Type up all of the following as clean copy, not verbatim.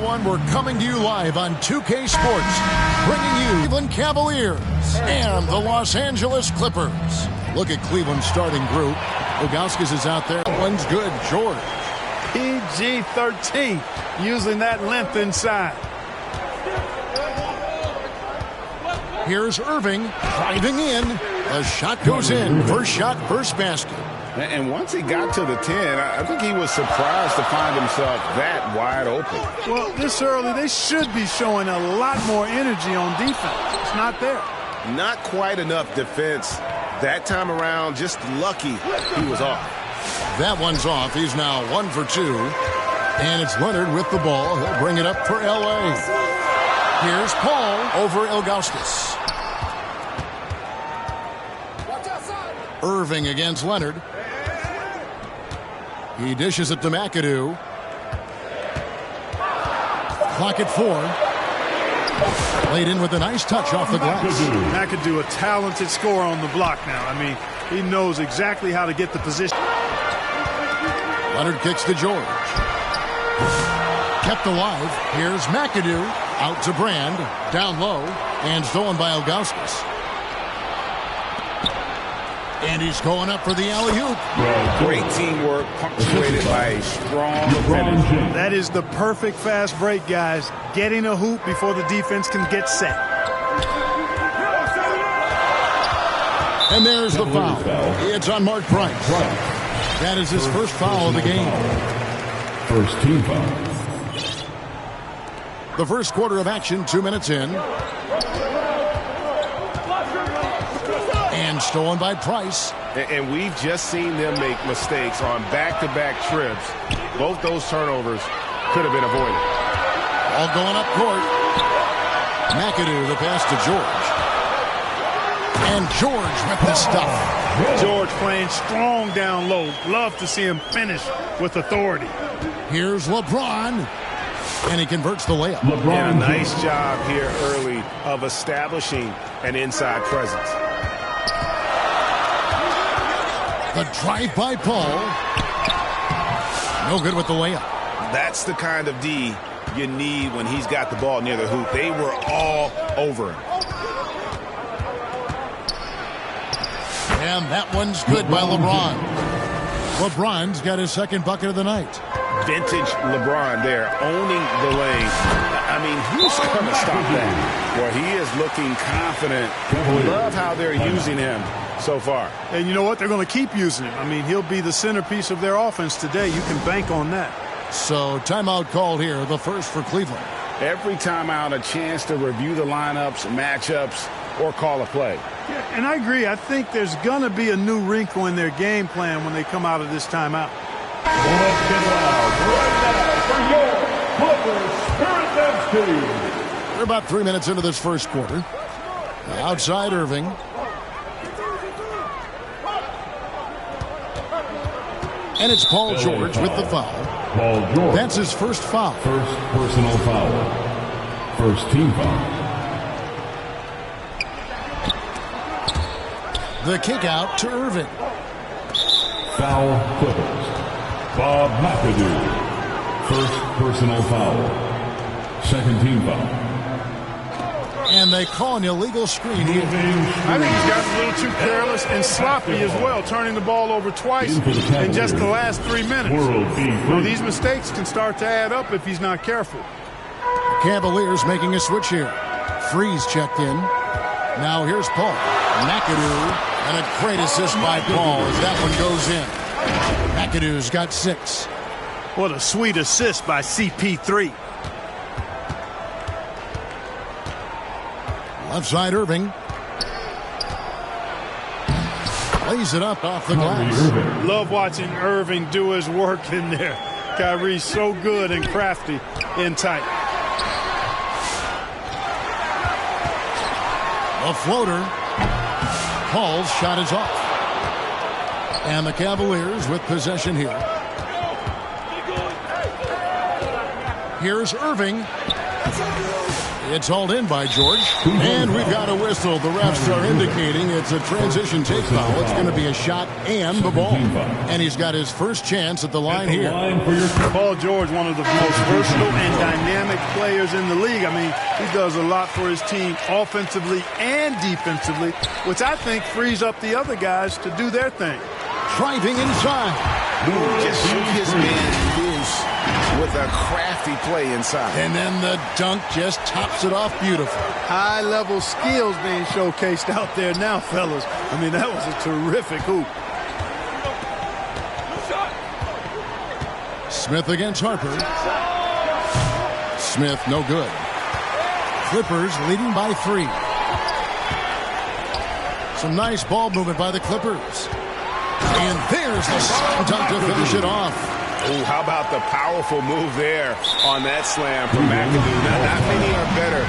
everyone. We're coming to you live on 2K Sports, bringing you Cleveland Cavaliers and the Los Angeles Clippers. Look at Cleveland's starting group. Ilgauskas is out there. One's good. George. PG-13, using that length inside. Here's Irving driving in. The shot goes in. First shot, first basket. And once he got to the 10, I think he was surprised to find himself that wide open. Well, this early, they should be showing a lot more energy on defense. It's not there. Not quite enough defense that time around. Just lucky he was off. That one's off. He's now 1 for 2. And it's Leonard with the ball. He'll bring it up for L.A. Here's Paul over Ilgauskas. Irving against Leonard. He dishes it to McAdoo. Clock at 4. Laid in with a nice touch off the glass. McAdoo, a talented scorer on the block now. I mean, he knows exactly how to get the position. Leonard kicks to George. Kept alive. Here's McAdoo. Out to Brand. Down low. And stolen by Ilgauskas. And he's going up for the alley-oop. Great teamwork, punctuated by a strong finish. That is the perfect fast break, guys. Getting a hoop before the defense can get set. And there's the foul. It's on Mark Price. That is his first foul of the game. First team foul. The first quarter of action, 2 minutes in. And stolen by Price. And we've just seen them make mistakes on back-to-back trips. Both those turnovers could have been avoided. All going up court. McAdoo, the pass to George. And George with the stuff. George playing strong down low. Love to see him finish with authority. Here's LeBron. And he converts the layup. And a nice job here early of establishing an inside presence. The drive by Paul. No good with the layup. That's the kind of D you need when he's got the ball near the hoop. They were all over him. And that one's good by LeBron. LeBron's got his second bucket of the night. Vintage LeBron there, owning the lane. I mean, who's going to stop that? Well, he is looking confident. Love how they're using him so far. And you know what? They're going to keep using him. I mean, he'll be the centerpiece of their offense today. You can bank on that. So timeout called here, the first for Cleveland. Every timeout, a chance to review the lineups, matchups, or call a play. Yeah, and I agree. I think there's going to be a new wrinkle in their game plan when they come out of this timeout. Let's get loud right now for your Clippers Spirit Density. We're about 3 minutes into this first quarter. Outside Irving. And it's Paul George with the foul. Paul George. That's his first foul. First personal foul. First team foul. The kick out to Irving. Foul Clippers. Bob McAdoo. First personal foul. Second team foul. And they call an illegal screen here. I think he's gotten a little too careless and sloppy as well, turning the ball over twice in just the last 3 minutes. Well, these mistakes can start to add up if he's not careful. Cavaliers making a switch here. Freeze checked in. Now here's Paul. McAdoo. And a great assist by Paul as that one goes in. McAdoo's got 6. What a sweet assist by CP3. Left side Irving. Lays it up off the glass. Love watching Irving do his work in there. Kyrie's so good and crafty in tight. A floater. Paul's shot is off. And the Cavaliers with possession here. Here's Irving. It's hauled in by George. And we've got a whistle. The refs are indicating it's a transition take foul. It's going to be a shot and the ball. And he's got his first chance at the line here. Paul George, one of the most versatile and dynamic players in the league. I mean, he does a lot for his team offensively and defensively, which I think frees up the other guys to do their thing. Driving inside. Just shoot his man loose with a crafty play inside. And then the dunk just tops it off beautiful. High-level skills being showcased out there now, fellas. I mean, that was a terrific hoop. Smith against Harper. Smith, no good. Clippers leading by 3. Some nice ball movement by the Clippers. And there's the slam dunk to finish it off. Ooh, how about the powerful move there on that slam from McAdoo? Not many are better.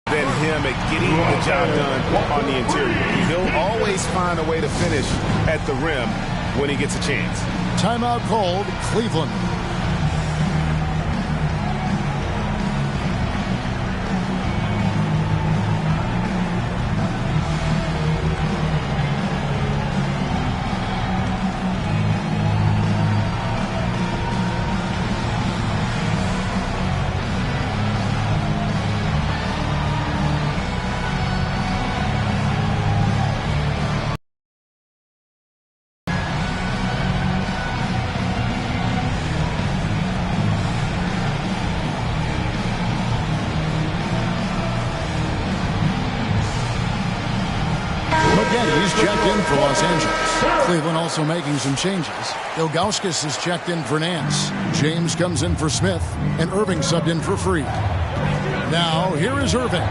Than him at getting the job done on the interior. He'll always find a way to finish at the rim when he gets a chance. Timeout called, Cleveland. He's checked in for Los Angeles. Cleveland also making some changes. Ilgauskas is checked in for Nance. James comes in for Smith. And Irving subbed in for Freed. Now, here is Irving.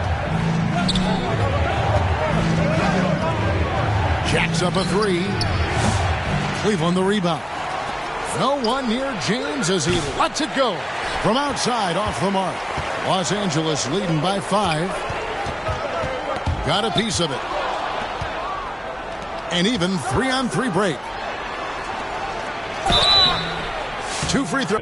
Jacks up a 3. Cleveland the rebound. No one near James as he lets it go. From outside, off the mark. Los Angeles leading by 5. Got a piece of it. And even 3-on-3 break. 2 free throws.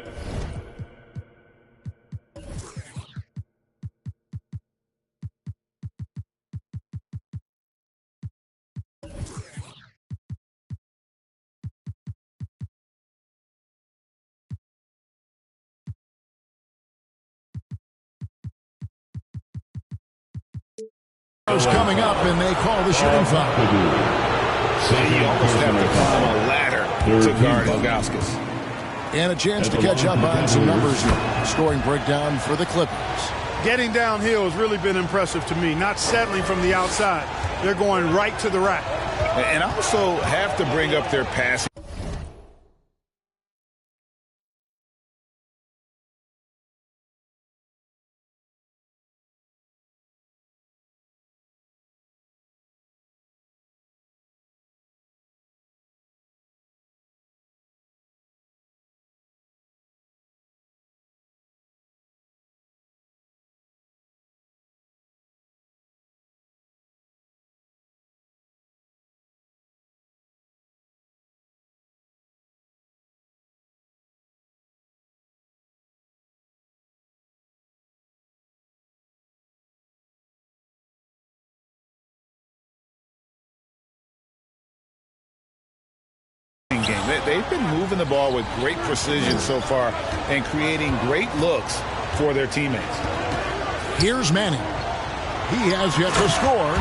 Coming up, and they call the shooting foul. So you almost have to climb a ladder to guard Ilgauskas. And a chance to catch up on some numbers here. Scoring breakdown for the Clippers. Getting downhill has really been impressive to me, not settling from the outside. They're going right to the rack. And also have to bring up their passing. Game. They've been moving the ball with great precision so far and creating great looks for their teammates. Here's Manning. He has yet to score.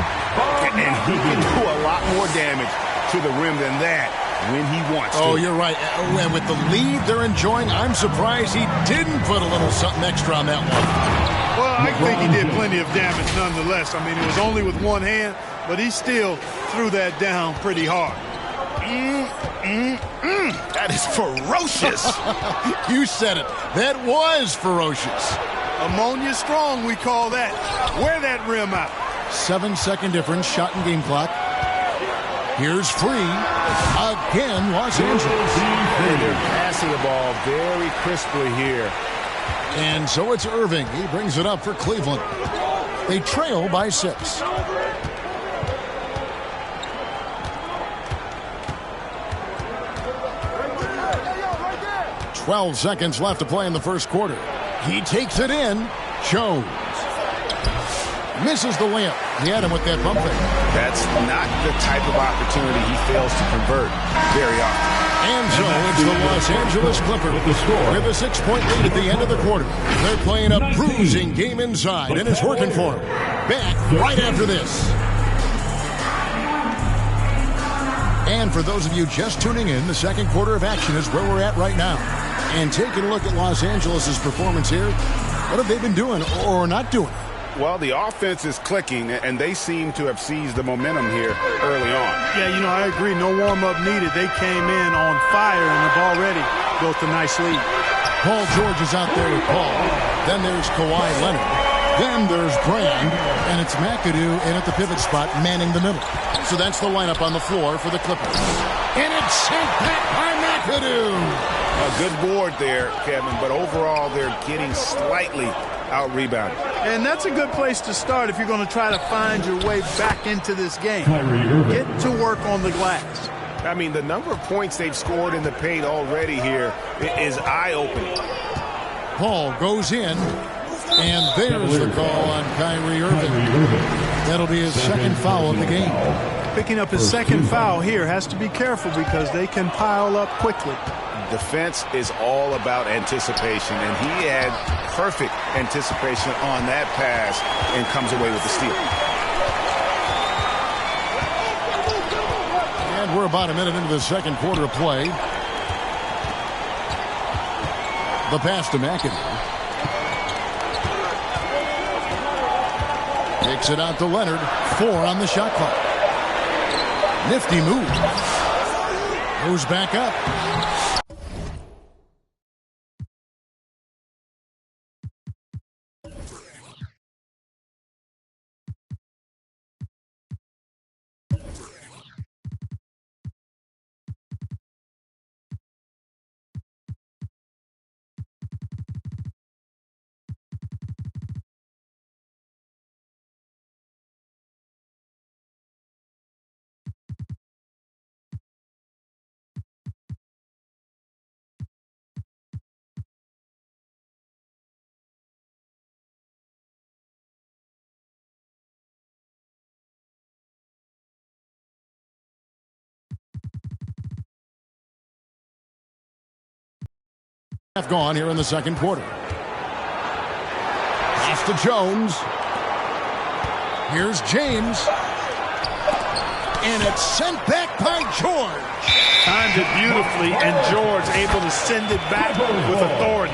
And he can do a lot more damage to the rim than that when he wants to. Oh, you're right. And with the lead they're enjoying, I'm surprised he didn't put a little something extra on that one. Well, I think he did plenty of damage nonetheless. I mean, it was only with one hand, but he still threw that down pretty hard. That is ferocious. You said it. That was ferocious. Ammonia strong, we call that. Wear that rim out. 7-second difference, shot and game clock. Here's Free. Again, Los Angeles. And they're passing the ball very crisply here. And so it's Irving. He brings it up for Cleveland. They trail by 6. 12 seconds left to play in the first quarter. He takes it in. Jones misses the layup. He had him with that bump fake. That's not the type of opportunity he fails to convert very often. And so it's the Los Angeles Clippers with a 6-point lead at the end of the quarter. They're playing a bruising game inside, and it's working for them. Back right after this. And for those of you just tuning in, the second quarter of action is where we're at right now. And taking a look at Los Angeles' performance here, what have they been doing or not doing? Well, the offense is clicking, and they seem to have seized the momentum here early on. Yeah, I agree. No warm-up needed. They came in on fire and have already built a nice lead. Paul George is out there with Paul. Then there's Kawhi Leonard. Then there's Brand, and it's McAdoo in at the pivot spot, manning the middle. So that's the lineup on the floor for the Clippers. And it's sent back by McAdoo. A good board there, Kevin, but overall they're getting slightly out-rebounded. And that's a good place to start if you're going to try to find your way back into this game. Get to work on the glass. I mean, the number of points they've scored in the paint already here is eye-opening. Paul goes in, and there's the call on Kyrie Irving. That'll be his second foul of the game. Picking up his second foul here, has to be careful because they can pile up quickly. Defense is all about anticipation, and he had perfect anticipation on that pass and comes away with the steal. And we're about a minute into the second quarter of play. The pass to McAdoo. Takes it out to Leonard. 4 on the shot clock. Nifty move. Goes back up. Gone here in the second quarter. Pass to Jones. Here's James. And it's sent back by George. Timed it beautifully, and George able to send it back with authority.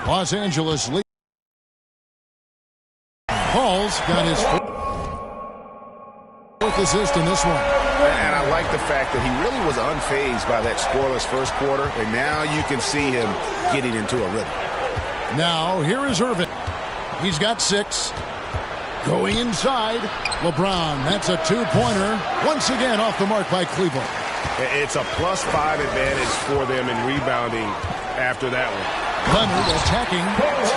Los Angeles lead. Paul's got his fourth assist in this one. And I like the fact that he really was unfazed by that scoreless first quarter, and now you can see him getting into a rhythm. Now, here is Irving. He's got 6. Going inside. LeBron, that's a 2-pointer. Once again off the mark by Cleveland. It's a +5 advantage for them in rebounding after that one. Leonard attacking.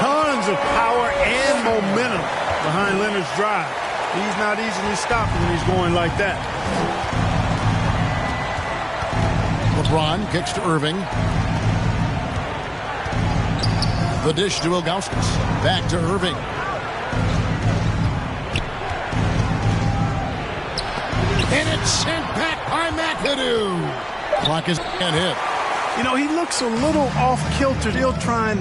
Tons of power and momentum behind Leonard's drive. He's not easily stopped when he's going like that. LeBron kicks to Irving. The dish to Ilgauskas. Back to Irving. And it's sent back by McAdoo. Clock is hit. He looks a little off kilter. Still trying